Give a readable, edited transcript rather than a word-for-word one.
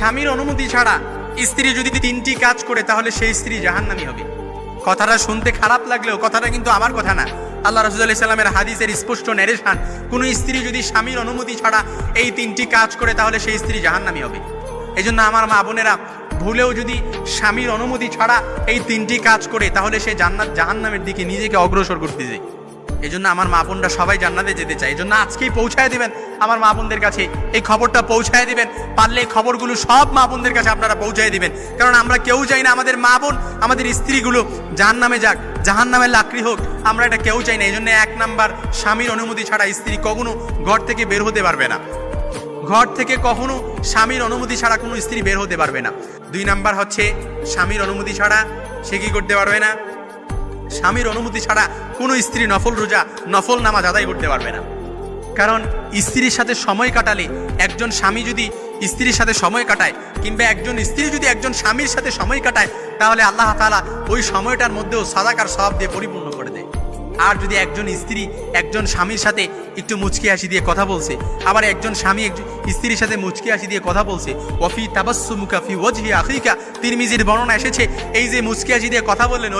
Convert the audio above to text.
স্বামীর অনুমতি ছাড়া স্ত্রী যদি 3টি কাজ করে তাহলে সেই স্ত্রী জাহান্নামী হবে। কথাটা শুনতে খারাপ লাগলেও কথাটা কিন্তু আমার কথা না, আল্লাহ রাসূল সাল্লাল্লাহু আলাইহি ওয়াসাল্লামের হাদিসের স্পষ্ট নেরেশন। কোনো স্ত্রী যদি স্বামীর অনুমতি ছাড়া এই 3টি কাজ করে তাহলে সেই স্ত্রী জাহান্নামী হবে। এই জন্য আমার মা বোনেরা ভুলেও যদি স্বামীর অনুমতি ছাড়া এই 3টি কাজ করে তাহলে সে জাহান্নামের দিকে নিজেকে অগ্রসর করতে যায়। এই জন্য আমার মা বোনরা সবাই জান্নাতে যেতে চায়। এই জন্য আজকেই পৌঁছায় দিবেন আমার মা বোনদের কাছে, এই খবরটা পৌঁছায় দিবেন। পারলে এই খবরগুলো সব মা বোনদের কাছে আপনারা পৌঁছায় দিবেন, কারণ আমরা কেউ চাই না আমাদের মা বোন আমাদের স্ত্রীগুলো জাহান্নামে যাক, জাহান্নামের লাকড়ি হোক, আমরা এটা কেউ চাই না। এই জন্য 1 নাম্বার, স্বামীর অনুমতি ছাড়া স্ত্রী কখনো ঘর থেকে বের হতে পারবে না। ঘর থেকে কখনো স্বামীর অনুমতি ছাড়া কোনো স্ত্রী বের হতে পারবে না। 2 নাম্বার হচ্ছে স্বামীর অনুমতি ছাড়া সে কি করতে পারবে না? স্বামীর অনুমতি ছাড়া কোনো স্ত্রী নফল রোজা, নফল নামাজ আদায় করতে পারবে না। কারণ স্ত্রীর সাথে সময় কাটালে, একজন স্বামী যদি স্ত্রীর সাথে সময় কাটায় কিংবা একজন স্ত্রী যদি একজন স্বামীর সাথে সময় কাটায়, তাহলে আল্লাহ তাআলা ওই সময়টার মধ্যেও সাদাকার সওয়াব দিয়ে পরিপূর্ণ করে দেয়। আর যদি একজন স্ত্রী একজন স্বামীর সাথে একটু মুচকি হাসি দিয়ে কথা বলছে, আবার একজন স্বামী একজন স্ত্রীর সাথে মুচকি হাসি দিয়ে কথা বলছে, ওয়াফি তাবাসসুমুকা ফি ওয়াজহি আখিকা, তিরমিজির বর্ণনা এসেছে এই যে মুচকি হাসি দিয়ে কথা বললেন